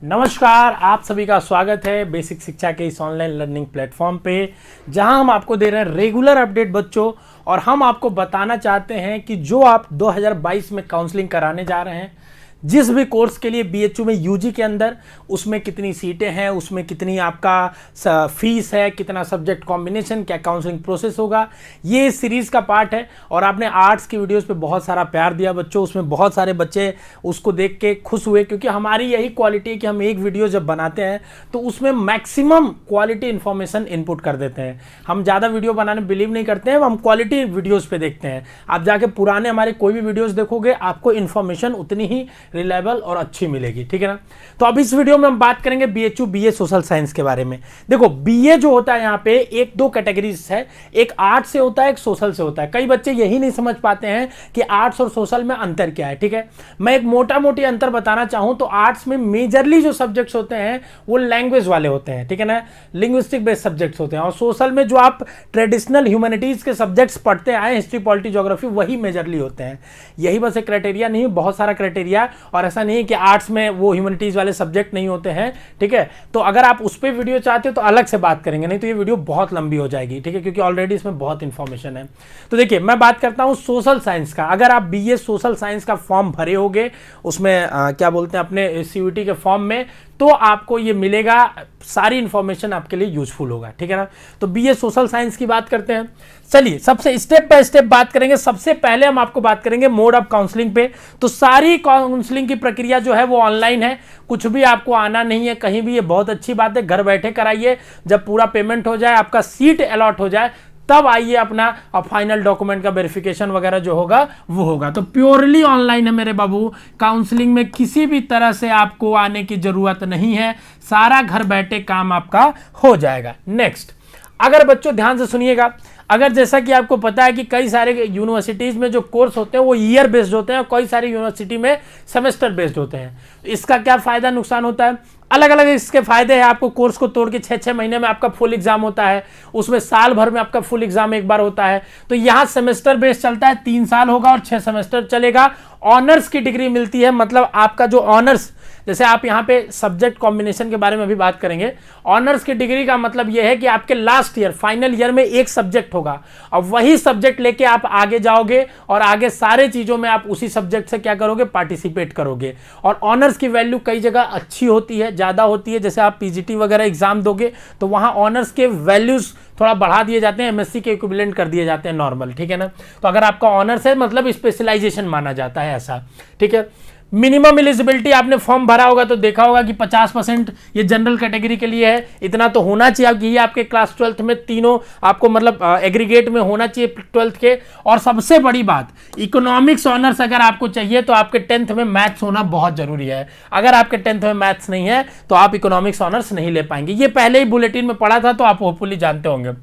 नमस्कार, आप सभी का स्वागत है बेसिक शिक्षा के इस ऑनलाइन लर्निंग प्लेटफॉर्म पे, जहां हम आपको दे रहे हैं रेगुलर अपडेट बच्चों। और हम आपको बताना चाहते हैं कि जो आप 2022 में काउंसलिंग कराने जा रहे हैं, जिस भी कोर्स के लिए बीएचयू में यूजी के अंदर, उसमें कितनी सीटें हैं, उसमें कितनी आपका फीस है, कितना सब्जेक्ट कॉम्बिनेशन, क्या काउंसलिंग प्रोसेस होगा, ये इस सीरीज़ का पार्ट है। और आपने आर्ट्स की वीडियोस पे बहुत सारा प्यार दिया बच्चों, उसमें बहुत सारे बच्चे उसको देख के खुश हुए, क्योंकि हमारी यही क्वालिटी है कि हम एक वीडियो जब बनाते हैं तो उसमें मैक्सिमम क्वालिटी इन्फॉर्मेशन इनपुट कर देते हैं। हम ज़्यादा वीडियो बनाने बिलीव नहीं करते हैं, हम क्वालिटी वीडियोज़ पे देखते हैं। आप जाके पुराने हमारे कोई भी वीडियोज़ देखोगे, आपको इन्फॉर्मेशन उतनी ही रिलायबल और अच्छी मिलेगी, ठीक है ना। तो अब इस वीडियो में हम बात करेंगे बीएचयू बीए सोशल साइंस के बारे में। देखो, बीए जो होता है यहाँ पे एक दो कैटेगरीज है, एक आर्ट से होता है, एक सोशल से होता है। कई बच्चे यही नहीं समझ पाते हैं कि आर्ट्स और सोशल में अंतर क्या है, ठीक है। मैं एक मोटा मोटी अंतर बताना चाहूँ तो आर्ट्स में मेजरली जो सब्जेक्ट्स होते हैं वो लैंग्वेज वाले होते हैं, ठीक है ना, लिंग्विस्टिक बेस्ड सब्जेक्ट्स होते हैं। और सोशल में जो आप ट्रेडिशनल ह्यूमैनिटीज के सब्जेक्ट्स पढ़ते आए, हिस्ट्री, पॉलिटी, ज्योग्राफी, वही मेजरली होते हैं। यही बस एक क्राइटेरिया नहीं, बहुत सारा क्राइटेरिया। और ऐसा नहीं है कि आर्ट्स में वो ह्यूमैनिटीज वाले सब्जेक्ट नहीं होते हैं, ठीक है। तो अगर आप उस पर वीडियो चाहते हो तो अलग से बात करेंगे, नहीं तो ये वीडियो बहुत लंबी हो जाएगी, ठीक है, क्योंकि ऑलरेडी इसमें बहुत इंफॉर्मेशन है। तो देखिए, मैं बात करता हूं सोशल साइंस का। अगर आप बीए सोशल साइंस का फॉर्म भरे होगे, उसमें क्या बोलते हैं अपने सीयूईटी के फॉर्म में, तो आपको ये मिलेगा, सारी इंफॉर्मेशन आपके लिए यूजफुल होगा, ठीक है ना। तो बीए सोशल साइंस की बात करते हैं। चलिए, सबसे स्टेप बाय स्टेप बात करेंगे। सबसे पहले हम आपको बात करेंगे मोड ऑफ काउंसलिंग पे। तो सारी काउंसलिंग की प्रक्रिया जो है वो ऑनलाइन है, कुछ भी आपको आना नहीं है कहीं भी। ये बहुत अच्छी बात है, घर बैठे कराइए। जब पूरा पेमेंट हो जाए, आपका सीट अलॉट हो जाए, तब आइए अपना फाइनल डॉक्यूमेंट का वेरिफिकेशन वगैरह जो होगा वो होगा। तो प्योरली ऑनलाइन है मेरे बाबू। काउंसलिंग में किसी भी तरह से आपको आने की जरूरत नहीं है, सारा घर बैठे काम आपका हो जाएगा। नेक्स्ट, अगर बच्चों ध्यान से सुनिएगा, अगर जैसा कि आपको पता है कि कई सारे यूनिवर्सिटीज़ में जो कोर्स होते हैं वो ईयर बेस्ड होते हैं और कई सारी यूनिवर्सिटी में सेमेस्टर बेस्ड होते हैं। इसका क्या फ़ायदा नुकसान होता है? अलग अलग इसके फायदे हैं। आपको कोर्स को तोड़ के 6-6 महीने में आपका फुल एग्जाम होता है, उसमें साल भर में आपका फुल एग्जाम एक बार होता है। तो यहाँ सेमेस्टर बेस्ड चलता है, 3 साल होगा और 6 सेमेस्टर चलेगा। ऑनर्स की डिग्री मिलती है, मतलब आपका जो ऑनर्स, जैसे आप यहाँ पे सब्जेक्ट कॉम्बिनेशन के बारे में भी बात करेंगे। ऑनर्स की डिग्री का मतलब यह है कि आपके लास्ट ईयर फाइनल ईयर में एक सब्जेक्ट होगा और वही सब्जेक्ट लेके आप आगे जाओगे और आगे सारे चीज़ों में आप उसी सब्जेक्ट से क्या करोगे, पार्टिसिपेट करोगे। और ऑनर्स की वैल्यू कई जगह अच्छी होती है, ज़्यादा होती है। जैसे आप पीजीटी वगैरह एग्जाम दोगे तो वहाँ ऑनर्स के वैल्यूज़ थोड़ा बढ़ा दिए जाते हैं, एमएससी के इक्विवेलेंट कर दिए जाते हैं नॉर्मल, ठीक है ना। तो अगर आपका ऑनर्स है मतलब स्पेशलाइजेशन माना जाता है ऐसा, ठीक है। मिनिमम एलिजिबिलिटी आपने फॉर्म भरा होगा तो देखा होगा कि 50% ये जनरल कैटेगरी के लिए है। इतना तो होना चाहिए कि ये आपके क्लास 12th में तीनों आपको मतलब एग्रीगेट में होना चाहिए 12th के। और सबसे बड़ी बात, इकोनॉमिक्स ऑनर्स अगर आपको चाहिए तो आपके 10th में मैथ्स होना बहुत जरूरी है। अगर आपके 10th में मैथ्स नहीं है तो आप इकोनॉमिक्स ऑनर्स नहीं ले पाएंगे। ये पहले ही बुलेटिन में पढ़ा था तो आप होपफुली जानते होंगे।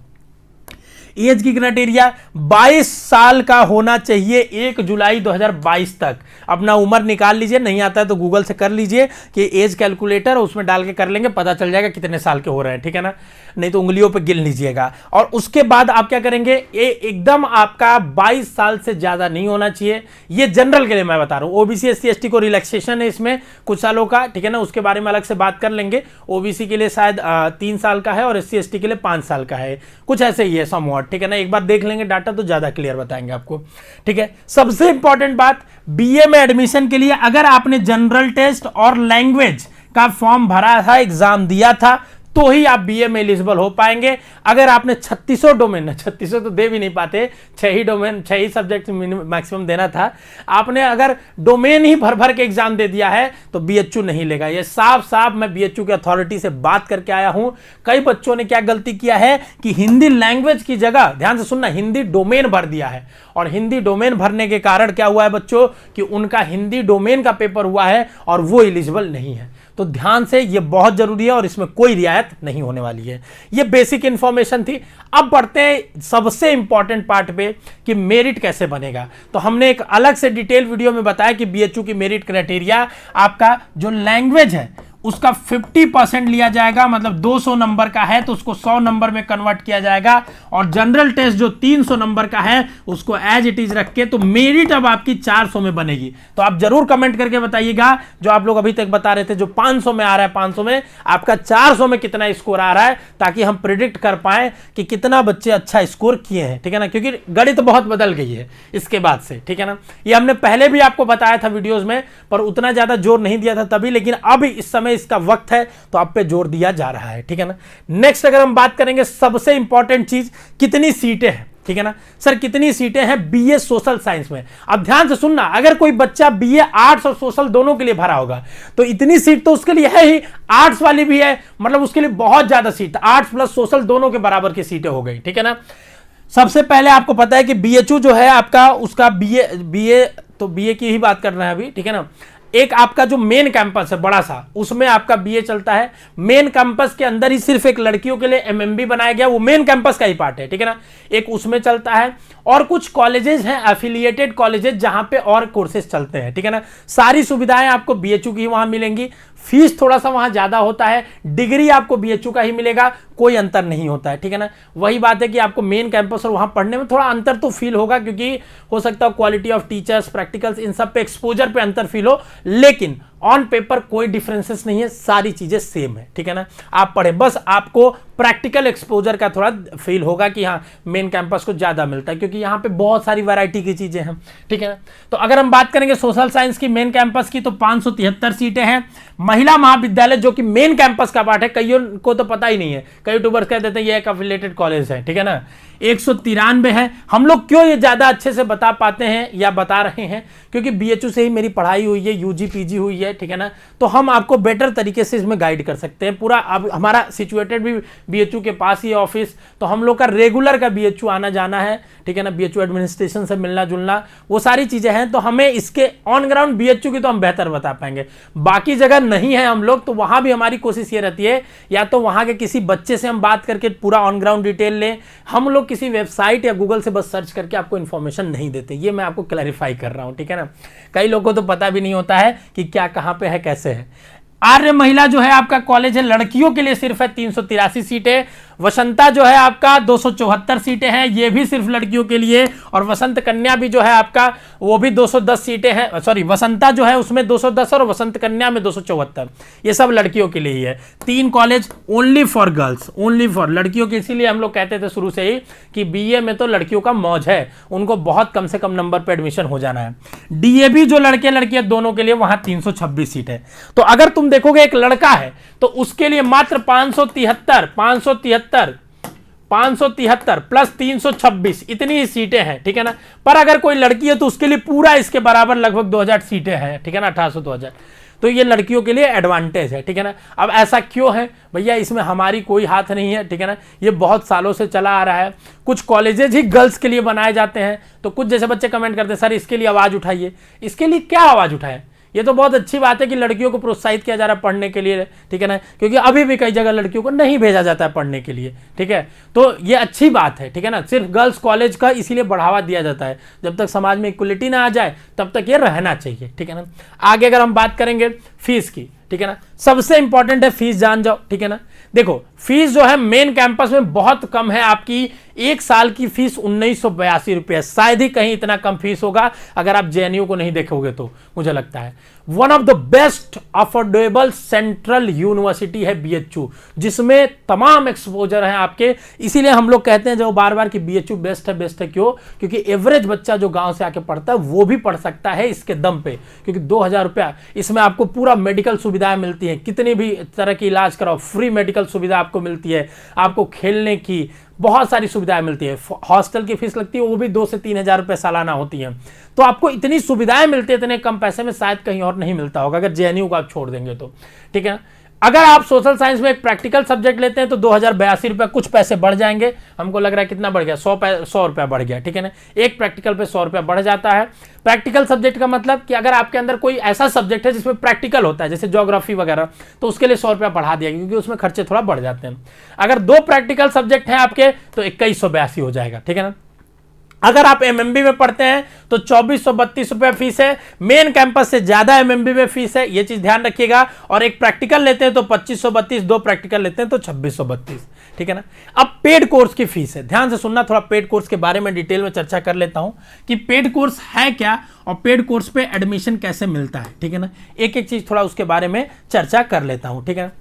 एज की क्राइटेरिया 22 साल का होना चाहिए 1 जुलाई 2022 तक। अपना उम्र निकाल लीजिए, नहीं आता है तो गूगल से कर लीजिए कि एज कैलकुलेटर, उसमें डाल के कर लेंगे, पता चल जाएगा कितने साल के हो रहे हैं, ठीक है ना। नहीं तो उंगलियों पे गिन लीजिएगा। और उसके बाद आप क्या करेंगे, ये एकदम आपका 22 साल से ज्यादा नहीं होना चाहिए। ये जनरल के लिए मैं बता रहा हूँ। ओबीसी एससी एसटी को रिलैक्सेशन है इसमें कुछ सालों का, ठीक है ना, उसके बारे में अलग से बात कर लेंगे। ओबीसी के लिए शायद 3 साल का है और एससी एसटी के लिए 5 साल का है, कुछ ऐसे ही है समवॉट, ठीक है ना। एक बार देख लेंगे डाटा तो ज्यादा क्लियर बताएंगे आपको, ठीक है। सबसे इंपॉर्टेंट बात, बीए में एडमिशन के लिए अगर आपने जनरल टेस्ट और लैंग्वेज का फॉर्म भरा था, एग्जाम दिया था, तो ही आप बीए में एलिजिबल हो पाएंगे। अगर आपने 36 डोमेन, 36 तो दे भी नहीं पाते, 6 ही डोमेन, 6 ही सब्जेक्ट मैक्सिमम देना था, आपने अगर डोमेन ही भर भर के एग्जाम दे दिया है तो बीएचयू नहीं लेगा। ये साफ साफ मैं बीएचयू की अथॉरिटी से बात करके आया हूं। कई बच्चों ने क्या गलती किया है कि हिंदी लैंग्वेज की जगह, ध्यान से सुनना, हिंदी डोमेन भर दिया है। और हिंदी डोमेन भरने के कारण क्या हुआ है बच्चों कि उनका हिंदी डोमेन का पेपर हुआ है और वो एलिजिबल नहीं है। तो ध्यान से, ये बहुत जरूरी है और इसमें कोई रियायत नहीं होने वाली है। ये बेसिक इंफॉर्मेशन थी। अब बढ़ते हैं सबसे इंपॉर्टेंट पार्ट पे कि मेरिट कैसे बनेगा। तो हमने एक अलग से डिटेल वीडियो में बताया कि बीएचयू की मेरिट क्राइटेरिया, आपका जो लैंग्वेज है उसका 50% लिया जाएगा, मतलब 200 नंबर का है तो उसको 100 नंबर में कन्वर्ट किया जाएगा। और जनरल टेस्ट जो 300 नंबर का है उसको एज इट इज रख के तो मेरिट अब आपकी 400 में बनेगी। तो आप जरूर कमेंट करके बताइएगा, जो आप लोग अभी तक बता रहे थे जो 500 में आ रहा है, 500 में आपका 400 में कितना स्कोर आ रहा है, ताकि हम प्रिडिक्ट कर पाए कि कितना बच्चे अच्छा स्कोर किए हैं, ठीक है ना। क्योंकि गणित तो बहुत बदल गई है इसके बाद से, ठीक है ना। ये हमने पहले भी आपको बताया था वीडियोस में, पर उतना ज्यादा जोर नहीं दिया था तभी, लेकिन अब इस समय इसका वक्त है तो आप पे जोर दिया जा रहा है, ठीक है ना। नेक्स्ट अगर हम बात करेंगे, सबसे इंपॉर्टेंट चीज कितनी सीटें हैं, ठीक है ना। सर कितनी सीटें हैं बीए सोशल साइंस में? अब ध्यान से सुनना, अगर कोई बच्चा बीए आर्ट्स और सोशल दोनों के लिए भरा होगा तो इतनी सीट तो उसके लिए है ही, आर्ट्स वाली भी है, मतलब उसके लिए बहुत ज्यादा सीट, आर्ट्स प्लस सोशल दोनों के बराबर की सीटें हो गई, ठीक है ना। सबसे पहले आपको पता है कि बीएचयू जो है आपका, उसका बीए तो बीए की ही बात कर रहे हैं अभी, ठीक है ना। एक आपका जो मेन कैंपस है बड़ा सा, उसमें आपका बीए चलता है। मेन कैंपस के अंदर ही सिर्फ एक लड़कियों के लिए एमएमबी बनाया गया, वो मेन कैंपस का ही पार्ट है, ठीक है ना, एक उसमें चलता है। और कुछ कॉलेजेस हैं एफिलिएटेड कॉलेजेस जहां पे और कोर्सेज चलते हैं, ठीक है ना। सारी सुविधाएं आपको बीएचयू की वहां मिलेंगी, फीस थोड़ा सा वहां ज्यादा होता है, डिग्री आपको बीएचयू का ही मिलेगा, कोई अंतर नहीं होता है, ठीक है ना। वही बात है कि आपको मेन कैंपस और वहां पढ़ने में थोड़ा अंतर तो फील होगा, क्योंकि हो सकता है क्वालिटी ऑफ टीचर्स, प्रैक्टिकल्स, इन सब पे एक्सपोजर पे अंतर फील हो, लेकिन ऑन पेपर कोई डिफरेंसेस नहीं है, सारी चीजें सेम है, ठीक है ना। आप पढ़े, बस आपको प्रैक्टिकल एक्सपोजर का थोड़ा फील होगा कि हाँ मेन कैंपस को ज्यादा मिलता है, क्योंकि यहाँ पे बहुत सारी वैरायटी की चीजें हैं, ठीक है ना। तो अगर हम बात करेंगे सोशल साइंस की मेन कैंपस की, तो 573 सीटें हैं। महिला महाविद्यालय जो कि मेन कैंपस का पार्ट है, कईयों को तो पता ही नहीं है, कई यूट्यूबर्स कह देते हैं ये एक एफिलिएटेड कॉलेज है, ठीक है ना। 193 है। हम लोग क्यों ये ज्यादा अच्छे से बता पाते हैं या बता रहे हैं, क्योंकि बीएचयू से ही मेरी पढ़ाई हुई है, यूजी पीजी हुई है, ठीक है ना। तो हम आपको बेटर तरीके से इसमें गाइड कर सकते हैं। पूरा अब हमारा सिचुएटेड भी बीएचयू के पास ही ऑफिस, तो हम लोग का रेगुलर का बीएचयू आना जाना है, ठीक है ना। बीएचयू एडमिनिस्ट्रेशन से मिलना जुलना, वो सारी चीजें हैं, तो हमें इसके ऑन ग्राउंड बीएचयू की तो हम बेहतर बता पाएंगे। बाकी जगह नहीं है हम लोग, तो वहां भी हमारी कोशिश ये रहती है या तो वहां के किसी बच्चे से हम बात करके पूरा ऑन ग्राउंड डिटेल लें। हम लोग किसी वेबसाइट या गूगल से बस सर्च करके आपको इन्फॉर्मेशन नहीं देते, ये मैं आपको क्लैरिफाई कर रहा हूं, ठीक है ना। कई लोगों को तो पता भी नहीं होता है कि क्या कहां पे है, कैसे है। आर्य महिला जो है आपका कॉलेज है, लड़कियों के लिए सिर्फ है 383 सीटें। वसंता जो है आपका 274 सीटें हैं, ये भी सिर्फ लड़कियों के लिए। और वसंत कन्या भी जो है आपका, वो भी 210 सीटें हैं। सॉरी, वसंता जो है उसमें 210 और वसंत कन्या में 274, ये सब लड़कियों के लिए ही है। 3 college only for girls, only for लड़कियों के, इसीलिए हम लोग कहते थे शुरू से ही कि बीए में तो लड़कियों का मौज है, उनको बहुत कम से कम नंबर पर एडमिशन हो जाना है। डीएवी जो लड़के लड़कियां दोनों के लिए, वहां 326 सीट है। तो अगर तुम देखोगे एक लड़का है तो उसके लिए मात्र 573 प्लस 326 इतनी ही सीटें हैं, ठीक है ना। पर अगर कोई लड़की है तो उसके लिए पूरा इसके बराबर लगभग 2000 सीटें हैं, ठीक है ना, 1800 2000। तो ये लड़कियों के लिए एडवांटेज है, ठीक है ना। अब ऐसा क्यों है भैया, इसमें हमारी कोई हाथ नहीं है, ठीक है ना। ये बहुत सालों से चला आ रहा है। कुछ कॉलेजेज ही गर्ल्स के लिए बनाए जाते हैं, तो कुछ जैसे बच्चे कमेंट करते हैं सर इसके लिए आवाज उठाइए। इसके लिए क्या आवाज उठाए? ये तो बहुत अच्छी बात है कि लड़कियों को प्रोत्साहित किया जा रहा है पढ़ने के लिए, ठीक है ना, क्योंकि अभी भी कई जगह लड़कियों को नहीं भेजा जाता है पढ़ने के लिए, ठीक है। तो ये अच्छी बात है, ठीक है ना। सिर्फ गर्ल्स कॉलेज का इसीलिए बढ़ावा दिया जाता है, जब तक समाज में इक्वलिटी ना आ जाए तब तक ये रहना चाहिए, ठीक है ना। आगे अगर हम बात करेंगे फीस की, ठीक है ना, सबसे इंपॉर्टेंट है फीस जान जाओ, ठीक है ना। देखो फीस जो है मेन कैंपस में बहुत कम है, आपकी एक साल की फीस 1982 रुपये, शायद ही कहीं इतना कम फीस होगा अगर आप जेएनयू को नहीं देखोगे तो, मुझे लगता है। One of the best affordable central university है बीएचयू, जिसमें तमाम एक्सपोजर है आपके। इसीलिए हम लोग कहते हैं जो बार बार कि बीएचयू बेस्ट है, बेस्ट है क्यों? क्योंकि एवरेज बच्चा जो गांव से आके पढ़ता है वो भी पढ़ सकता है इसके दम पे, क्योंकि 2000 रुपया इसमें आपको पूरा मेडिकल सुविधाएं मिलती हैं, कितनी भी तरह की इलाज कराओ फ्री मेडिकल सुविधा आपको मिलती है, आपको खेलने की बहुत सारी सुविधाएं मिलती है। हॉस्टल की फीस लगती है वो भी 2 से 3 हजार रुपये सालाना होती है। तो आपको इतनी सुविधाएं मिलती है इतने कम पैसे में, शायद कहीं और नहीं मिलता होगा अगर जेएनयू को आप छोड़ देंगे तो, ठीक है। अगर आप सोशल साइंस में एक प्रैक्टिकल सब्जेक्ट लेते हैं तो 2082 रुपये, कुछ पैसे बढ़ जाएंगे। हमको लग रहा है कितना बढ़ गया, 100 रुपया बढ़ गया, ठीक है ना। एक प्रैक्टिकल पे 100 रुपया बढ़ जाता है। प्रैक्टिकल सब्जेक्ट का मतलब कि अगर आपके अंदर कोई ऐसा सब्जेक्ट है जिसमें प्रैक्टिकल होता है, जैसे ज्योग्राफी वगैरह, तो उसके लिए 100 रुपया बढ़ा दिया, क्योंकि उसमें खर्चे थोड़ा बढ़ जाते हैं। अगर 2 प्रैक्टिकल सब्जेक्ट हैं आपके तो 2182 हो जाएगा, ठीक है ना। अगर आप एमएमबी में पढ़ते हैं तो 2432 रुपया फीस है, मेन कैंपस से ज्यादा एमएमबी में फीस है, ये चीज ध्यान रखिएगा। और एक प्रैक्टिकल लेते हैं तो 2532, 2 प्रैक्टिकल लेते हैं तो 2632, ठीक है ना। अब पेड कोर्स की फीस है, ध्यान से सुनना, थोड़ा पेड कोर्स के बारे में डिटेल में चर्चा कर लेता हूं कि पेड कोर्स है क्या और पेड कोर्स पे एडमिशन कैसे मिलता है, ठीक है ना। एक एक चीज थोड़ा उसके बारे में चर्चा कर लेता हूं, ठीक है ना।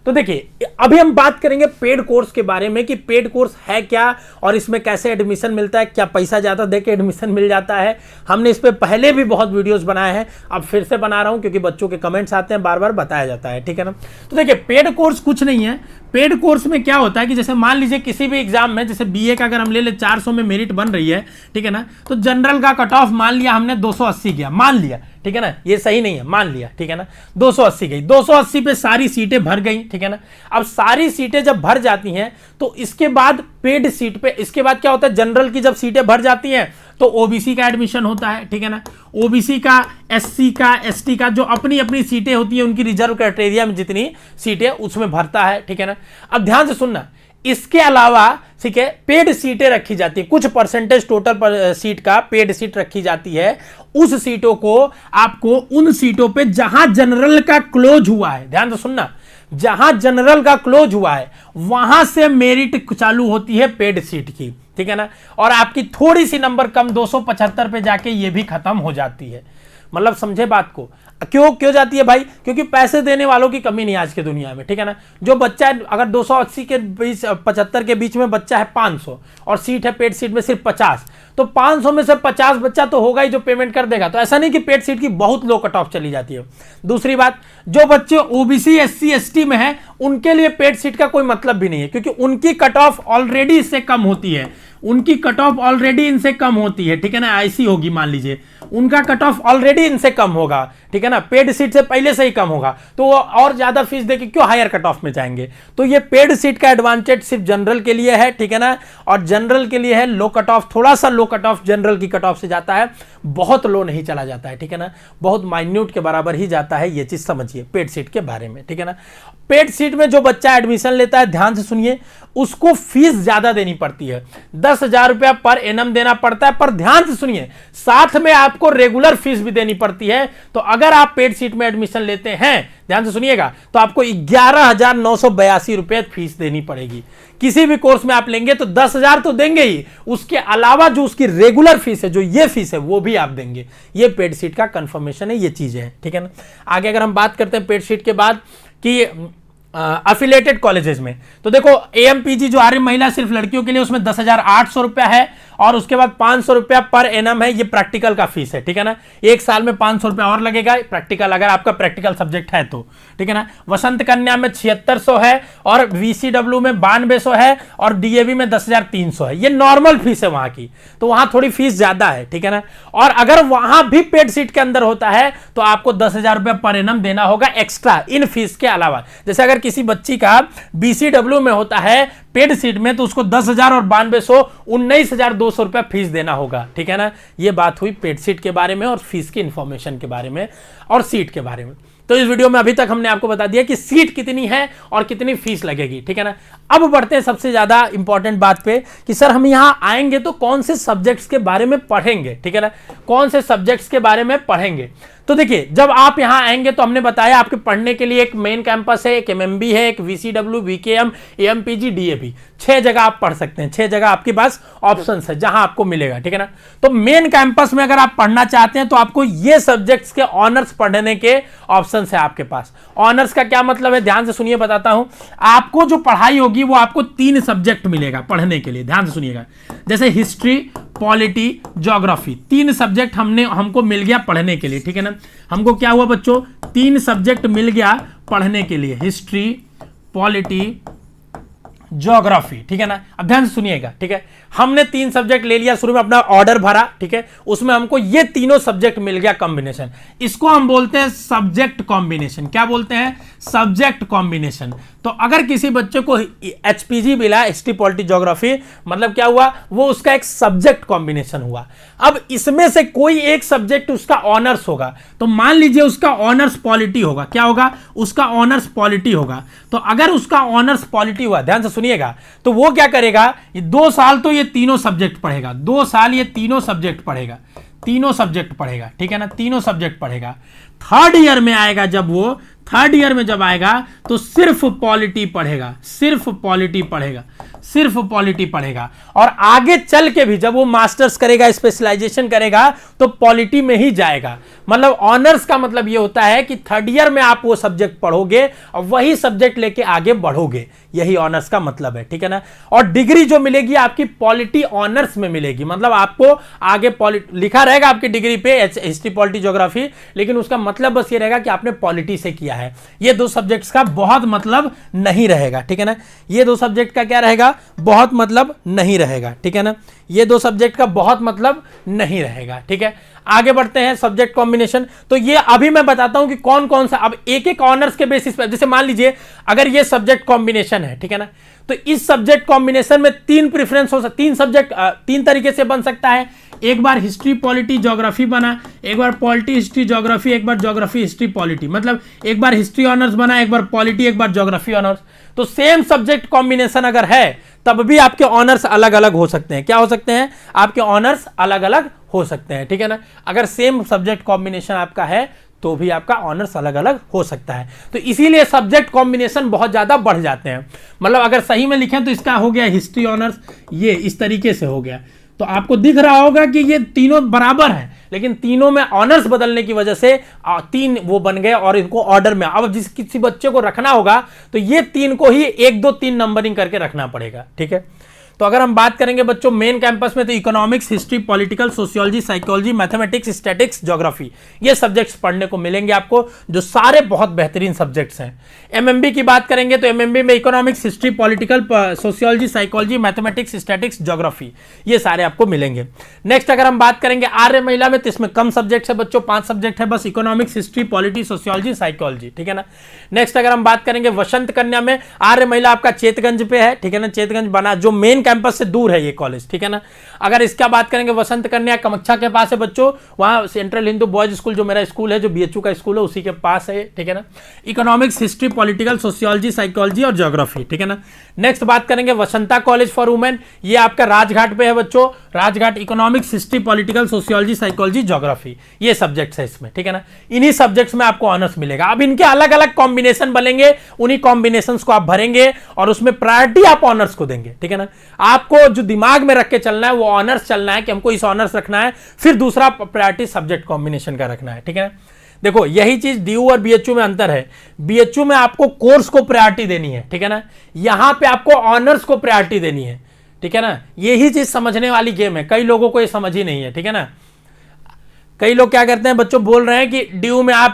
तो देखिए अभी हम बात करेंगे पेड कोर्स के बारे में कि पेड कोर्स है क्या और इसमें कैसे एडमिशन मिलता है, क्या पैसा ज़्यादा दे के एडमिशन मिल जाता है। हमने इस पर पहले भी बहुत वीडियोस बनाए हैं, अब फिर से बना रहा हूं क्योंकि बच्चों के कमेंट्स आते हैं, बार बार बताया जाता है, ठीक है ना। तो देखिए पेड कोर्स कुछ नहीं है। पेड कोर्स में क्या होता है कि जैसे मान लीजिए किसी भी एग्जाम में, जैसे बीए का अगर हम ले 400 में मेरिट बन रही है, ठीक है ना, तो जनरल का कट ऑफ मान लिया हमने 280 किया, मान लिया, ठीक है ना, ये सही नहीं है, मान लिया, ठीक है ना, 280 गई, 280 पे सारी सीटें भर गई, ठीक है ना। अब सारी सीटें जब भर जाती हैं तो इसके बाद पेड सीट पे, इसके बाद क्या होता है, जनरल की जब सीटें भर जाती हैं तो ओबीसी का एडमिशन होता है, ठीक है ना। ओबीसी का, एससी का, एसटी का, जो अपनी अपनी सीटें होती हैं उनकी रिजर्व क्राइटेरिया में जितनी सीटें उसमें भरता है, ठीक है ना। अब ध्यान से सुनना, इसके अलावा, ठीक है, पेड सीटें रखी जाती है, कुछ परसेंटेज टोटल पर सीट का पेड सीट रखी जाती है। उस सीटों को आपको उन सीटों पे जहां जनरल का क्लोज हुआ है, ध्यान से सुनना, जहां जनरल का क्लोज हुआ है वहां से मेरिट चालू होती है पेड सीट की, ठीक है ना। और आपकी थोड़ी सी नंबर कम 275 पे जाके ये भी खत्म हो जाती है। मतलब समझे बात को, क्यों जाती है भाई, क्योंकि पैसे देने वालों की कमी नहीं आज की दुनिया में, ठीक है ना। जो बच्चा है, अगर 280 के बीच 75 के बीच में बच्चा है 500 और सीट है पेड सीट में सिर्फ 50, तो 500 में से 50 बच्चा तो होगा ही जो पेमेंट कर देगा। तो ऐसा नहीं कि पेड सीट की बहुत लो कट ऑफ चली जाती है। दूसरी बात, जो बच्चे ओबीसी, एससी, एसटी में है उनके लिए पेड सीट का कोई मतलब भी नहीं है, क्योंकि उनकी कट ऑफ ऑलरेडी इससे कम होती है, उनकी कट ऑफ ऑलरेडी इनसे कम होती है, ठीक है ना। ऐसी होगी, मान लीजिए उनका कट ऑफ ऑलरेडी इनसे कम होगा, ठीक है ना, पेड सीट से पहले से ही कम होगा, तो वो और ज्यादा फीस देके क्यों हायर कट ऑफ में जाएंगे। तो ये पेड सीट का एडवांटेज सिर्फ जनरल के लिए है, ठीक है ना, और जनरल के लिए है लो कट ऑफ, थोड़ा सा लो कट ऑफ जनरल की कट ऑफ से जाता है, बहुत लो नहीं चला जाता है, ठीक है ना, बहुत माइन्यूट के बराबर ही जाता है। ये चीज समझिए पेड सीट के बारे में, ठीक है ना। पेड सीट में जो बच्चा एडमिशन लेता है, ध्यान से सुनिए, उसको फीस ज्यादा देनी पड़ती है, 10,000 रुपया पर एनम देना पड़ता है। पर ध्यान से सुनिए, साथ में आपको रेगुलर फीस भी देनी पड़ती है। तो अगर आप पेड सीट में एडमिशन लेते हैं, ध्यान से सुनिएगा, तो आपको 11,982 रुपए फीस देनी पड़ेगी। किसी भी कोर्स में आप लेंगे तो 10,000 तो देंगे ही, उसके अलावा जो उसकी रेगुलर फीस है, जो ये फीस है, वो भी आप देंगे। ये पेड सीट का कंफर्मेशन है, ये चीजें हैं, ठीक है ना। आगे अगर हम बात करते हैं पेड सीट के बाद कि अफिलेटेड कॉलेजेस में, तो देखो एएमपीजी जो आर्य महिला सिर्फ लड़कियों के लिए, उसमें 10,800 रुपया है और उसके बाद 500 रुपया पर एनम है, ये प्रैक्टिकल का फीस है, ठीक है ना। एक साल में 500 रुपया और लगेगा प्रैक्टिकल, अगर आपका प्रैक्टिकल सब्जेक्ट है तो, ठीक है ना। वसंत कन्या में 7600 है और वीसीडब्ल्यू में 9200 है और डीएवी में 10,300 है। ये नॉर्मल फीस है वहां की, तो वहां थोड़ी फीस ज्यादा है, ठीक है ना। और अगर वहां भी पेड सीट के अंदर होता है तो आपको 10,000 रुपया पर एनम देना होगा एक्स्ट्रा, इन फीस के अलावा। जैसे अगर किसी बच्ची का बीसीडब्ल्यू में होता है पेड सीट में, तो उसको 10,000 और 9200, 19,200 रुपया फीस देना होगा, ठीक है ना। ये बात हुई पेड सीट के बारे में और फीस की इंफॉर्मेशन के बारे में और सीट के बारे में। तो इस वीडियो में अभी तक हमने आपको बता दिया कि सीट कितनी है और कितनी फीस लगेगी, ठीक है ना। अब बढ़ते हैं सबसे ज्यादा इंपॉर्टेंट बात पे कि सर हम यहां आएंगे तो कौन से सब्जेक्ट्स के बारे में पढ़ेंगे, ठीक है ना, कौन से सब्जेक्ट्स के बारे में पढ़ेंगे। तो देखिए जब आप यहां आएंगे तो हमने बताया आपके पढ़ने के लिए एक मेन कैंपस है, एक एमएमबी है, एक वीसीडब्ल्यू, वीकेएम, एएमपीजी, डीएपी, 6 जगह आप पढ़ सकते हैं, 6 जगह आपके पास ऑप्शंस है जहां आपको मिलेगा, ठीक है ना। तो मेन कैंपस में अगर आप पढ़ना चाहते हैं तो आपको ये सब्जेक्ट्स के ऑनर्स पढ़ने के ऑप्शंस है आपके पास। ऑनर्स का क्या मतलब है, ध्यान से सुनिए, बताता हूं। आपको जो पढ़ाई होगी वो आपको 3 सब्जेक्ट मिलेगा पढ़ने के लिए, ध्यान से सुनिएगा। जैसे हिस्ट्री, पॉलिटी, ज्योग्राफी, 3 सब्जेक्ट हमको मिल गया पढ़ने के लिए, ठीक है ना। हमको क्या हुआ बच्चों, 3 सब्जेक्ट मिल गया पढ़ने के लिए, हिस्ट्री, पॉलिटी, ज्योग्राफी, ठीक है ना। अब ध्यान से सुनिएगा, ठीक है। हमने 3 सब्जेक्ट ले लिया, शुरू में अपना ऑर्डर भरा, ठीक है, उसमें हमको ये तीनों सब्जेक्ट मिल गया कॉम्बिनेशन। इसको हम बोलते हैं सब्जेक्ट कॉम्बिनेशन। क्या बोलते हैं, सब्जेक्ट कॉम्बिनेशन। तो अगर किसी बच्चे को एचपीजी मिला, हिस्ट्री, पॉलिटी, ज्योग्राफी, मतलब क्या हुआ, वो उसका एक सब्जेक्ट कॉम्बिनेशन हुआ। अब इसमें से कोई एक सब्जेक्ट उसका ऑनर्स होगा, तो मान लीजिए उसका ऑनर्स पॉलिटी होगा। क्या होगा, उसका ऑनर्स पॉलिटी होगा। तो अगर उसका ऑनर्स पॉलिटी हुआ, ध्यान से सुनिएगा, तो वो क्या करेगा, ये 2 साल तो ये तीनों सब्जेक्ट पढ़ेगा, 2 साल ये तीनों सब्जेक्ट पढ़ेगा, तीनों सब्जेक्ट पढ़ेगा, ठीक है ना, तीनों सब्जेक्ट पढ़ेगा। थर्ड ईयर में आएगा जब वो, थर्ड ईयर में जब आएगा तो सिर्फ पॉलिटी पढ़ेगा, सिर्फ पॉलिटी पढ़ेगा, सिर्फ पॉलिटी पढ़ेगा। और आगे चल के भी जब वो मास्टर्स करेगा, स्पेशलाइजेशन करेगा, तो पॉलिटी में ही जाएगा। मतलब ऑनर्स का मतलब ये होता है कि थर्ड ईयर में आप वो सब्जेक्ट पढ़ोगे और वही सब्जेक्ट लेके आगे बढ़ोगे, यही ऑनर्स का मतलब है, ठीक है ना। और डिग्री जो मिलेगी आपकी पॉलिटी ऑनर्स में मिलेगी, मतलब आपको आगे लिखा रहेगा आपकी डिग्री पे हिस्ट्री पॉलिटी ज्योग्राफी, लेकिन उसका मतलब बस ये रहेगा कि आपने पॉलिटी से किया है। ये दो सब्जेक्ट्स का बहुत मतलब नहीं रहेगा, ठीक है ना, ये दो सब्जेक्ट का क्या रहेगा, बहुत मतलब नहीं रहेगा, ठीक है ना, ये दो सब्जेक्ट का बहुत मतलब नहीं रहेगा, ठीक है। आगे बढ़ते हैं, सब्जेक्ट कॉम्बिनेशन। तो ये अभी मैं बताता हूं कि कौन कौन सा, अब एक एक ऑनर्स के बेसिस पर, जैसे मान लीजिए अगर ये सब्जेक्ट कॉम्बिनेशन है, ठीक है ना, तो इस सब्जेक्ट कॉम्बिनेशन में 3 प्रेफरेंस हो सकता, 3 सब्जेक्ट 3 तरीके से बन सकता है। एक बार हिस्ट्री पॉलिटी ज्योग्राफी बना, एक बार पॉलिटी हिस्ट्री ज्योग्राफी, एक बार ज्योग्राफी हिस्ट्री पॉलिटी, मतलब एक बार हिस्ट्री ऑनर्स बना, एक बार पॉलिटी, एक बार ज्योग्राफी ऑनर्स। तो सेम सब्जेक्ट कॉम्बिनेशन अगर है तब भी आपके ऑनर्स अलग अलग हो सकते हैं। क्या हो सकते हैं, आपके ऑनर्स अलग अलग हो सकते हैं, ठीक है ना। अगर सेम सब्जेक्ट कॉम्बिनेशन आपका है तो भी आपका ऑनर्स अलग अलग हो सकता है। तो इसीलिए सब्जेक्ट कॉम्बिनेशन बहुत ज्यादा बढ़ जाते हैं। मतलब अगर सही में लिखें तो इसका हो गया हिस्ट्री ऑनर्स, ये इस तरीके से हो गया। तो आपको दिख रहा होगा कि ये तीनों बराबर हैं, लेकिन तीनों में ऑनर्स बदलने की वजह से 3 वो बन गए और इनको ऑर्डर में, अब जिस किसी बच्चे को रखना होगा तो ये 3 को ही 1 2 3 नंबरिंग करके रखना पड़ेगा, ठीक है। तो अगर हम बात करेंगे बच्चों मेन कैंपस में, तो economics, history, political, sociology, psychology, mathematics, statics, geography, ये सब्जेक्ट्स पढ़ने को मिलेंगे आपको, जो सारे बहुत बेहतरीन सब्जेक्ट्स हैं। एमएमबी की बात करेंगे तो एमएमबी में economics, history, political, sociology, psychology, mathematics, statics, geography, ये सारे आपको मिलेंगे। नेक्स्ट अगर हम बात करेंगे आर्य महिला में, तो इसमें कम सब्जेक्ट है बच्चों, 5 सब्जेक्ट है बस, economics, history, polity, sociology, psychology, ठीक है ना। नेक्स्ट अगर हम बात करेंगे वसंत कन्या में, आर्य महिला आपका चेतगंज पे है, ठीक है ना, चेतगंज बना, जो मेन कैंपस से दूर है ये कॉलेज, ठीक है ना। अगर इसका बात करेंगे वसंत कन्या कामाख्या के पास है बच्चों, वहां सेंट्रल हिंदू बॉयज स्कूल जो मेरा स्कूल है, जो बीएचयू का स्कूल है, उसी के पास है, ठीक है ना। Economics, history, political, sociology, psychology और ज्योग्राफी, ठीक है ना। नेक्स्ट बात करेंगे वसंता कॉलेज फॉर वुमेन, ये आपका राजघाट पे है बच्चों, Rajghat, economics, history, political, sociology, psychology, geography, ये सब्जेक्ट्स है इसमें, ठीक है ना। इन्हीं सब्जेक्ट्स में आपको ऑनर्स मिलेगा। अब इनके अलग अलग कॉम्बिनेशन बनेंगे, उन्हीं कॉम्बिनेशंस को आप भरेंगे और उसमें प्रायोरिटी आप ऑनर्स को देंगे, ठीक है ना। आपको जो दिमाग में रख के चलना है वो ऑनर्स चलना है कि हमको इस ऑनर्स रखना है, फिर दूसरा प्रायोरिटी सब्जेक्ट कॉम्बिनेशन का रखना है, ठीक है ना। देखो यही चीज डीयू और बीएचयू में अंतर है, बीएचयू में आपको कोर्स को प्रायोरिटी देनी है, ठीक है ना, यहां पे आपको ऑनर्स को प्रायोरिटी देनी है, ठीक है ना। यही चीज समझने वाली गेम है, कई लोगों को ये समझ ही नहीं है, ठीक है ना। कई लोग क्या करते हैं बच्चों, बोल रहे हैं कि डीयू में आप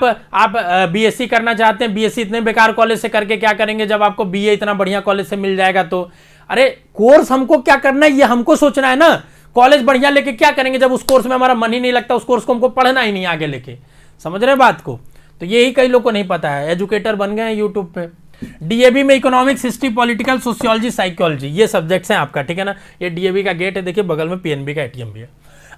बीएससी करना चाहते हैं, बीएससी इतने बेकार कॉलेज से करके क्या करेंगे जब आपको बीए इतना बढ़िया कॉलेज से मिल जाएगा। तो अरे कोर्स हमको क्या करना है ये हमको सोचना है ना, कॉलेज बढ़िया लेके क्या करेंगे जब उस कोर्स में हमारा मन ही नहीं लगता, उस कोर्स को हमको पढ़ना ही नहीं आगे लेके, समझ रहे हैं बात को। तो यही कई लोग को नहीं पता है, एजुकेटर बन गए हैं यूट्यूब पे। डीएबी में economics, history, political, sociology, psychology, ये सब्जेक्ट्स हैं आपका, ठीक है ना। ये डीएबी का गेट है, देखिए बगल में पीएनबी का एटीएम भी है।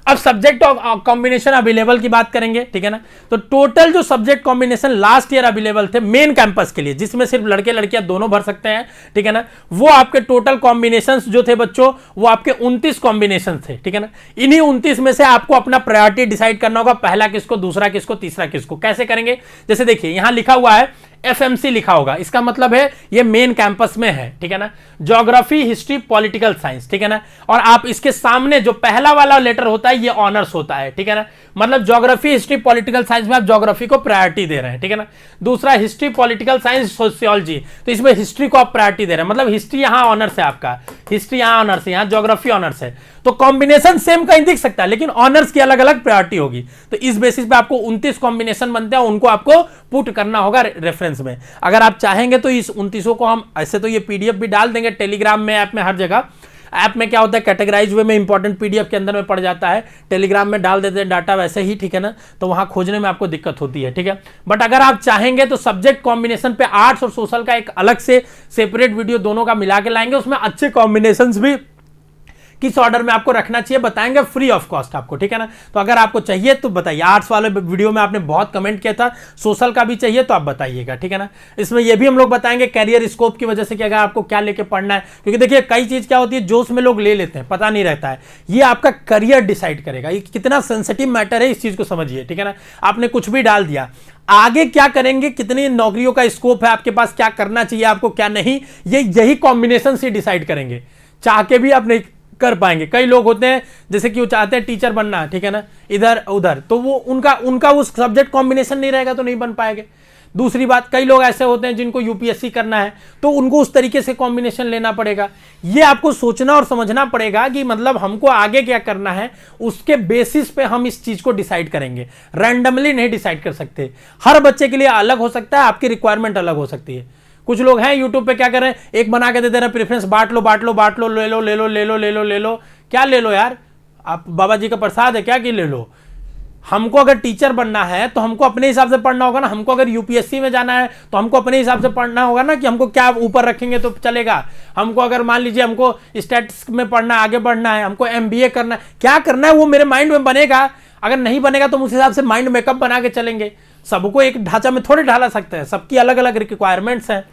अब सब्जेक्ट ऑफ कॉम्बिनेशन अवेलेबल की बात करेंगे, ठीक है ना। तो टोटल जो subject combination last year available थे मेन कैंपस के लिए, जिसमें सिर्फ लड़के लड़कियां दोनों भर सकते हैं, ठीक है ना, वो आपके टोटल कॉम्बिनेशंस जो थे बच्चों, वो आपके 29 कॉम्बिनेशन थे, ठीक है ना। इन्हीं 29 में से आपको अपना प्रायोरिटी डिसाइड करना होगा, पहला किसको, दूसरा किसको, तीसरा किसको। कैसे करेंगे, जैसे देखिए यहां लिखा हुआ है एफएमसी लिखा होगा, इसका मतलब है ये मेन कैंपस में है, ठीक है ना। ज्योग्राफी, हिस्ट्री, पॉलिटिकल साइंस, ठीक है ना। और आप इसके सामने जो पहला वाला लेटर होता है ये ऑनर्स होता है, ठीक है ना। मतलब ज्योग्राफी, हिस्ट्री, पॉलिटिकल साइंस में आप ज्योग्राफी को प्रायोरिटी दे रहे हैं, ठीक है ना। दूसरा हिस्ट्री, पॉलिटिकल साइंस, सोशियोलॉजी, तो इसमें हिस्ट्री को आप प्रायोरिटी दे रहे हैं, मतलब हिस्ट्री यहां ऑनर्स है आपका, हिस्ट्री यहां ऑनर्स है, यहां ज्योग्राफी ऑनर्स है। तो कॉम्बिनेशन सेम कहीं दिख सकता है, लेकिन ऑनर्स की अलग अलग प्रायोरिटी होगी। तो इस बेसिस पे आपको 29 कॉम्बिनेशन बनते हैं, उनको आपको पुट करना होगा रेफरेंस में। अगर आप चाहेंगे तो इस 29 को हम ऐसे तो ये पीडीएफ भी डाल देंगे टेलीग्राम में, ऐप में, हर जगह। ऐप में क्या होता है, कैटेगराइज वे में इंपॉर्टेंट पीडीएफ के अंदर में पड़ जाता है, टेलीग्राम में डाल देते हैं डाटा वैसे ही, ठीक है ना। तो वहां खोजने में आपको दिक्कत होती है, ठीक है। बट अगर आप चाहेंगे तो सब्जेक्ट कॉम्बिनेशन पे आर्ट्स और सोशल का एक अलग से सेपरेट वीडियो दोनों का मिला के लाएंगे, उसमें अच्छे कॉम्बिनेशंस भी किस ऑर्डर में आपको रखना चाहिए बताएंगे फ्री ऑफ कॉस्ट आपको, ठीक है ना। तो अगर आपको चाहिए तो बताइए। आर्ट्स वाले वीडियो में आपने बहुत कमेंट किया था, सोशल का भी चाहिए तो आप बताइएगा, ठीक है ना। इसमें ये भी हम लोग बताएंगे कैरियर स्कोप की वजह से कि अगर आपको क्या लेके पढ़ना है, क्योंकि देखिए कई चीज क्या होती है जोश में लोग ले लेते हैं, पता नहीं रहता है। ये आपका करियर डिसाइड करेगा, ये कितना सेंसिटिव मैटर है इस चीज को समझिए, ठीक है ना। आपने कुछ भी डाल दिया, आगे क्या करेंगे, कितनी नौकरियों का स्कोप है आपके पास, क्या करना चाहिए आपको क्या नहीं, ये यही कॉम्बिनेशन से डिसाइड करेंगे। चाह के भी आप नहीं कर पाएंगे। कई लोग होते हैं जैसे कि वो चाहते हैं टीचर बनना, ठीक है ना, इधर उधर, तो वो उनका उस सब्जेक्ट कॉम्बिनेशन नहीं रहेगा तो नहीं बन पाएंगे। दूसरी बात, कई लोग ऐसे होते हैं जिनको यूपीएससी करना है तो उनको उस तरीके से कॉम्बिनेशन लेना पड़ेगा। ये आपको सोचना और समझना पड़ेगा कि मतलब हमको आगे क्या करना है, उसके बेसिस पे हम इस चीज को डिसाइड करेंगे। रैंडमली नहीं डिसाइड कर सकते। हर बच्चे के लिए अलग हो सकता है, आपकी रिक्वायरमेंट अलग हो सकती है। कुछ लोग हैं यूट्यूब पे क्या कर रहे हैं, एक बना के दे दे रहे हैं प्रेफरेंस, बांट लो बांट लो बांट लो, ले लो ले लो ले लो ले लो ले लो। क्या ले लो यार, आप बाबा जी का प्रसाद है क्या कि ले लो। हमको अगर टीचर बनना है तो हमको अपने हिसाब से पढ़ना होगा ना। हमको अगर यूपीएससी में जाना है तो हमको अपने हिसाब से पढ़ना होगा ना, कि हमको क्या ऊपर रखेंगे तो चलेगा। हमको अगर मान लीजिए हमको स्टैटिस्टिक्स में पढ़ना है, आगे बढ़ना है, हमको एमबीए करना है, क्या करना है वो मेरे माइंड में बनेगा। अगर नहीं बनेगा तो उस हिसाब से माइंड मेकअप बना के चलेंगे। सबको एक ढांचा में थोड़े ढाला सकते हैं, सबकी अलग अलग रिक्वायरमेंट्स हैं।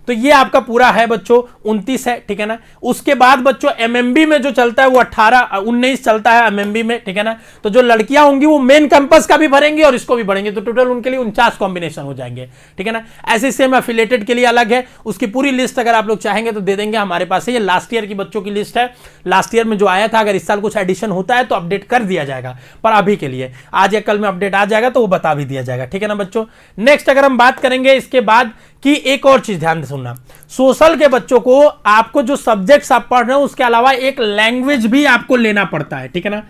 तो ये आपका पूरा है बच्चों 29 है, ठीक है ना। उसके बाद बच्चों एमएमबी में जो चलता है वो 18-19 चलता है एमएमबी में, ठीक है ना। तो जो लड़कियां होंगी वो मेन कैंपस का भी भरेंगी और इसको भी भरेंगे, तो टोटल उनके लिए 49 कॉम्बिनेशन हो जाएंगे, ठीक है ना। ऐसे सेम एफिलेटेड के लिए अलग है, उसकी पूरी लिस्ट अगर आप लोग चाहेंगे तो दे देंगे हमारे पास है। ये लास्ट ईयर की बच्चों की लिस्ट है, लास्ट ईयर में जो आया था। अगर इस साल कुछ एडिशन होता है तो अपडेट कर दिया जाएगा, पर अभी के लिए आज या कल में अपडेट आ जाएगा तो वो बता भी दिया जाएगा, ठीक है ना बच्चों। नेक्स्ट अगर हम बात करेंगे इसके बाद कि एक और चीज ध्यान से सुनना, सोशल के बच्चों को आपको जो सब्जेक्ट्स आप पढ़ रहे हो उसके अलावा एक लैंग्वेज भी आपको लेना पड़ता है, ठीक है ना।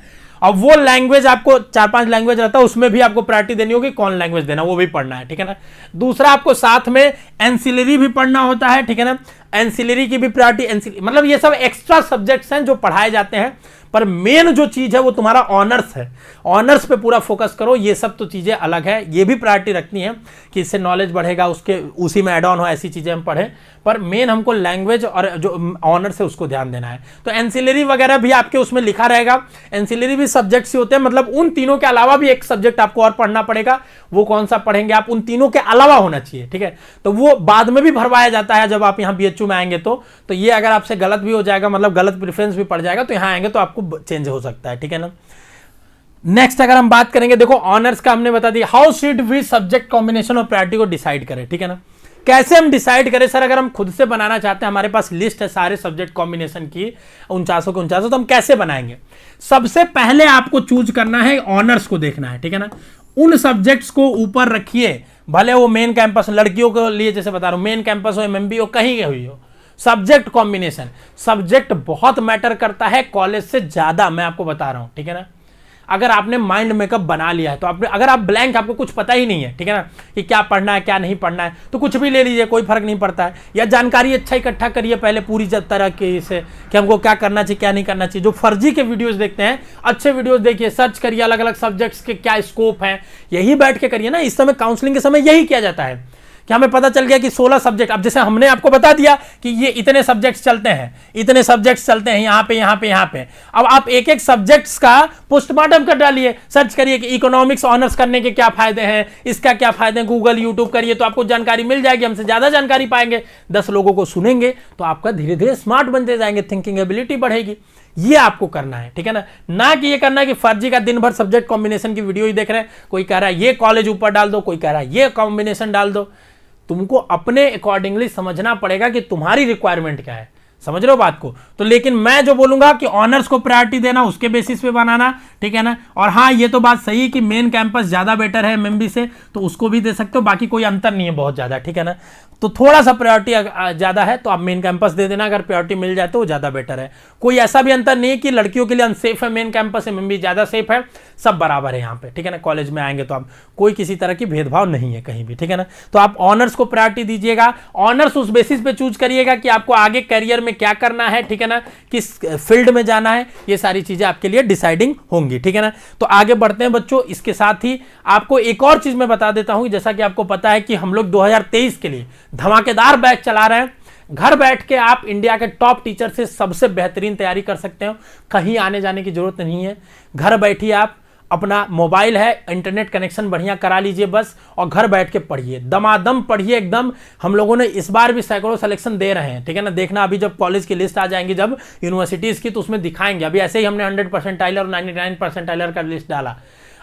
अब वो लैंग्वेज आपको 4-5 लैंग्वेज रहता है, उसमें भी आपको प्रायोरिटी देनी होगी, कौन लैंग्वेज देना वो भी पढ़ना है, ठीक है ना। दूसरा आपको साथ में एंसिलरी भी पढ़ना होता है, ठीक है ना। एंसिलरी की भी प्रायोरिटी, मतलब ये सब एक्स्ट्रा सब्जेक्ट्स हैं जो पढ़ाए जाते हैं, पर मेन जो चीज है वो तुम्हारा ऑनर्स है। ऑनर्स पे पूरा फोकस करो। ये सब तो चीजें अलग है, ये भी प्रायोरिटी रखनी है कि इससे नॉलेज बढ़ेगा, उसके उसी में एड ऑन हो, ऐसी चीजें हम पढ़ें। पर मेन हमको लैंग्वेज और जो ऑनर्स है उसको ध्यान देना है। तो एंसिलरी वगैरह भी आपके उसमें लिखा रहेगा। एंसिलरी भी सब्जेक्ट्स ही होते हैं, मतलब उन तीनों के अलावा भी एक सब्जेक्ट आपको और पढ़ना पड़ेगा। वो कौन सा पढ़ेंगे आप, उन तीनों के अलावा होना चाहिए, ठीक है। तो वो बाद में भी भरवाया जाता है जब आप यहाँ बीएचयू में आएंगे तो ये अगर आपसे गलत भी हो जाएगा, मतलब गलत प्रेफरेंस भी पड़ जाएगा, तो यहाँ आएंगे तो आपको चेंज हो सकता है, ठीक है ना। नेक्स्ट अगर हम बात करेंगे, देखो ऑनर्स का हमने बता दिया। How should we subject combination और प्रायोरिटी को डिसाइड करें, ठीक है ना। कैसे हम डिसाइड करें सर, अगर हम खुद से बनाना चाहते हैं, हमारे पास लिस्ट है सारे सब्जेक्ट कॉम्बिनेशन की 49 के 49, तो हम कैसे बनाएंगे। सबसे पहले आपको चूज करना है, ऑनर्स को देखना है, ठीक है ना। उन सब्जेक्ट्स को ऊपर रखिए, भले वो मेन कैंपस, लड़कियों के लिए जैसे बता रहा हूं, मेन कैंपस हो, एमएमबी हो, कहीं के हुई हो। सब्जेक्ट कॉम्बिनेशन, सब्जेक्ट बहुत मैटर करता है कॉलेज से ज्यादा, मैं आपको बता रहा हूं, ठीक है ना। अगर आपने माइंड मेकअप बना लिया है तो आपने, अगर आप ब्लैंक, आपको कुछ पता ही नहीं है, ठीक है ना, कि क्या पढ़ना है क्या नहीं पढ़ना है, तो कुछ भी ले लीजिए, कोई फर्क नहीं पड़ता है। या जानकारी अच्छा इकट्ठा करिए पहले पूरी तरह के से कि हमको क्या करना चाहिए क्या नहीं करना चाहिए। जो फर्जी के वीडियोस देखते हैं, अच्छे वीडियोस देखिए, सर्च करिए अलग अलग सब्जेक्ट्स के क्या स्कोप है, यही बैठ के करिए ना। इस समय काउंसलिंग के समय यही किया जाता है कि हमें पता चल गया कि 16 सब्जेक्ट, अब जैसे हमने आपको बता दिया कि ये इतने सब्जेक्ट्स चलते हैं, इतने सब्जेक्ट्स चलते हैं यहाँ पे यहाँ पे यहाँ पे। अब आप एक एक सब्जेक्ट्स का पोस्टमार्टम कर डालिए, सर्च करिए कि इकोनॉमिक्स ऑनर्स करने के क्या फायदे हैं, इसका क्या फायदे हैं, गूगल यूट्यूब करिए तो आपको जानकारी मिल जाएगी। हमसे ज्यादा जानकारी पाएंगे, 10 लोगों को सुनेंगे तो आपका धीरे धीरे स्मार्ट बनते जाएंगे, थिंकिंग एबिलिटी बढ़ेगी। ये आपको करना है, ठीक है ना कि ये करना है कि फर्जी का दिन भर सब्जेक्ट कॉम्बिनेशन की वीडियो ही देख रहे हैं। कोई कह रहा है ये कॉलेज ऊपर डाल दो, कोई कह रहा है ये कॉम्बिनेशन डाल दो। तुमको अपने अकॉर्डिंगली समझना पड़ेगा कि तुम्हारी रिक्वायरमेंट क्या है, समझ रहे हो बात को। तो लेकिन मैं जो बोलूंगा कि ऑनर्स को प्रायोरिटी देना, उसके बेसिस पे बनाना, ठीक है ना। और हाँ, ये तो बात सही है कि मेन कैंपस ज्यादा बेटर है एमएमबी से, तो उसको भी दे सकते हो, बाकी कोई अंतर नहीं है बहुत ज्यादा, ठीक है ना। तो थोड़ा सा प्रायोरिटी ज्यादा है तो आप मेन कैंपस दे देना, अगर प्रायोरिटी मिल जाए तो वो ज्यादा बेटर है। कोई ऐसा भी अंतर नहीं है कि लड़कियों के लिए अनसेफ है मेन कैंपस, एमएमबी ज्यादा सेफ है, सब बराबर है यहाँ पे, ठीक है ना। कॉलेज में आएंगे तो आप कोई किसी तरह की भेदभाव नहीं है कहीं भी, ठीक है ना। तो आप ऑनर्स को प्रायोरिटी दीजिएगा, ऑनर्स उस बेसिस पे चूज करिएगा कि आपको आगे करियर में क्या करना है, ठीक है ना, किस फील्ड में जाना है, ये सारी चीजें आपके लिए डिसाइडिंग होंगी, ठीक है ना। तो आगे बढ़ते हैं बच्चों। इसके साथ ही आपको एक और चीज मैं बता देता हूं, जैसा कि आपको पता है कि हम लोग 2023 के लिए धमाकेदार बैच चला रहे हैं, घर बैठ के आप इंडिया के टॉप टीचर से सबसे बेहतरीन तैयारी कर सकते हो, कहीं आने जाने की जरूरत नहीं है। घर बैठिए, आप अपना मोबाइल है, इंटरनेट कनेक्शन बढ़िया करा लीजिए बस, और घर बैठ के पढ़िए, दमादम पढ़िए एकदम। हम लोगों ने इस बार भी सैकड़ों सिलेक्शन दे रहे हैं, ठीक है ना। देखना अभी जब कॉलेज की लिस्ट आ जाएंगी, जब यूनिवर्सिटीज़ की, तो उसमें दिखाएंगे। अभी ऐसे ही हमने 100 परसेंटाइलर और 99 परसेंटाइलर का लिस्ट डाला,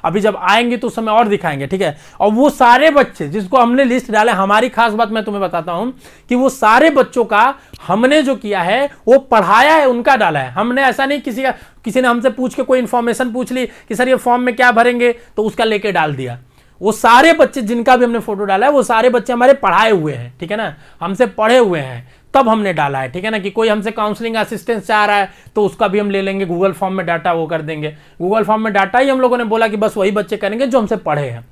अभी जब आएंगे तो उस समय और दिखाएंगे, ठीक है। और वो सारे बच्चे जिसको हमने लिस्ट डाला, हमारी खास बात मैं तुम्हें बताता हूं कि वो सारे बच्चों का हमने जो किया है वो पढ़ाया है, उनका डाला है हमने। ऐसा नहीं किसी ने हमसे पूछ के कोई इंफॉर्मेशन पूछ ली कि सर ये फॉर्म में क्या भरेंगे, तो उसका लेके डाल दिया। वो सारे बच्चे जिनका भी हमने फोटो डाला है, वो सारे बच्चे हमारे पढ़ाए हुए हैं, ठीक है ना, हमसे पढ़े हुए हैं, तब हमने डाला है, ठीक है ना। कि कोई हमसे काउंसलिंग असिस्टेंस चाह रहा है तो उसका भी हम ले लेंगे, गूगल फॉर्म में डाटा वो कर देंगे। गूगल फॉर्म में डाटा ही हम लोगों ने बोला कि बस वही बच्चे करेंगे जो हमसे पढ़े हैं।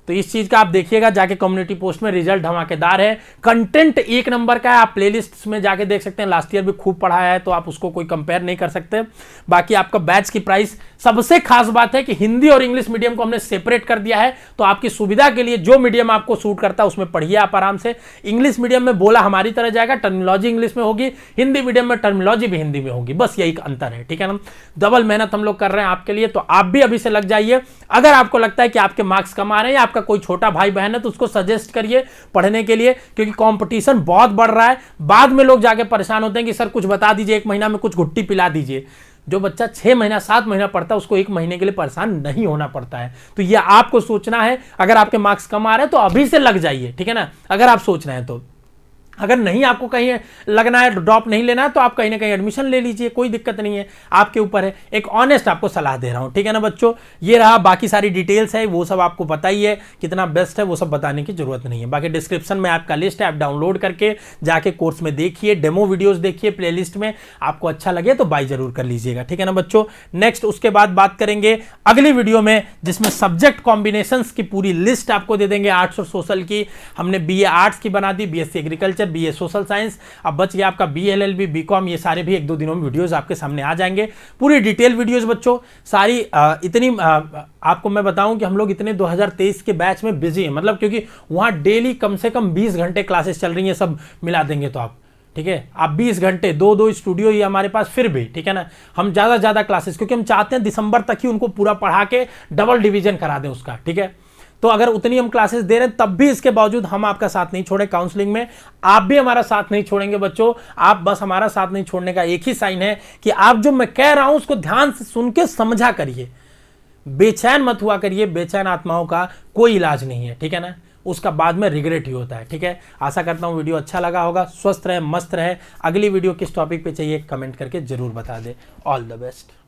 तो इस चीज का आप देखिएगा जाके कम्युनिटी पोस्ट में, रिजल्ट धमाकेदार है, कंटेंट एक नंबर का है। आप प्लेलिस्ट में जाके देख सकते हैं, लास्ट ईयर भी खूब पढ़ाया है, तो आप उसको कोई कंपेयर नहीं कर सकते। बाकी आपका बैच की प्राइस, सबसे खास बात है कि हिंदी और इंग्लिश मीडियम को हमने सेपरेट कर दिया है, तो आपकी सुविधा के लिए जो मीडियम आपको सूट करता है उसमें पढ़िए आप आराम से। इंग्लिश मीडियम में बोला हमारी तरह जाएगा, टर्मिनोलॉजी इंग्लिश में होगी, हिंदी मीडियम में टर्मिनोलॉजी भी हिंदी में होगी, बस यही अंतर है, ठीक है ना। डबल मेहनत हम लोग कर रहे हैं आपके लिए, तो आप भी अभी से लग जाइए। अगर आपको लगता है कि आपके मार्क्स कम आ रहे हैं या आपका कोई छोटा भाई बहन है, तो उसको सजेस्ट करिए पढ़ने के लिए, क्योंकि कंपटीशन बहुत बढ़ रहा है। बाद में लोग जाके परेशान होते हैं कि सर कुछ बता दीजिए, 1 महीना में कुछ घुट्टी पिला दीजिए। जो बच्चा 6 महीना 7 महीना पढ़ता है, उसको 1 महीने के लिए परेशान नहीं होना पड़ता है। तो ये आपको सोचना है। अगर आपके मार्क्स कम आ रहे हैं तो अभी से लग जाइए, ठीक है ना, अगर आप सोच रहे हैं तो। अगर नहीं आपको कहीं लगना है, ड्रॉप नहीं लेना है, तो आप कहीं ना कहीं एडमिशन ले लीजिए, कोई दिक्कत नहीं है, आपके ऊपर है। एक ऑनेस्ट आपको सलाह दे रहा हूं, ठीक है ना बच्चों। ये रहा, बाकी सारी डिटेल्स है वो सब आपको पता ही है, कितना बेस्ट है वो सब बताने की जरूरत नहीं है। बाकी डिस्क्रिप्शन में आपका लिस्ट है, आप डाउनलोड करके जाके कोर्स में देखिए, डेमो वीडियोज देखिए, प्लेलिस्ट में आपको अच्छा लगे तो बाय जरूर कर लीजिएगा, ठीक है ना बच्चों। नेक्स्ट उसके बाद बात करेंगे अगली वीडियो में, जिसमें सब्जेक्ट कॉम्बिनेशंस की पूरी लिस्ट आपको दे देंगे। आर्ट्स और सोशल की हमने बीए आर्ट्स की बना दी, BSc agriculture, BA social science, अब बच गया आपका बीएलएलबी, बीकॉम। ये सारे भी 1-2 दिनों में वीडियोस आपके सामने आ जाएंगे, पूरी डिटेल वीडियोस बच्चों सारी। इतनी आपको मैं बताऊं कि हम लोग इतने 2023 के बैच में बिजी हैं, मतलब क्योंकि वहां डेली कम से कम 20 घंटे क्लासेस चल रही हैं, सब मिला देंगे तो आप, ठीक है। आप 20 घंटे 2-2 स्टूडियो ये हमारे पास, फिर भी ठीक है ना, हम ज़्यादा क्लासेस, क्योंकि हम चाहते हैं दिसंबर तक ही उनको पूरा पढ़ा के डबल डिवीजन करा दें उसका, ठीक है। तो अगर उतनी हम क्लासेस दे रहे हैं, तब भी इसके बावजूद हम आपका साथ नहीं छोड़े काउंसलिंग में, आप भी हमारा साथ नहीं छोड़ेंगे बच्चों। आप बस हमारा साथ नहीं छोड़ने का एक ही साइन है कि आप जो मैं कह रहा हूं उसको ध्यान से सुन के समझा करिए, बेचैन मत हुआ करिए। बेचैन आत्माओं का कोई इलाज नहीं है, ठीक है ना, उसका बाद में रिग्रेट ही होता है, ठीक है। आशा करता हूं वीडियो अच्छा लगा होगा। स्वस्थ रहे, मस्त रहे। अगली वीडियो किस टॉपिक पे चाहिए कमेंट करके जरूर बता दे। All the best.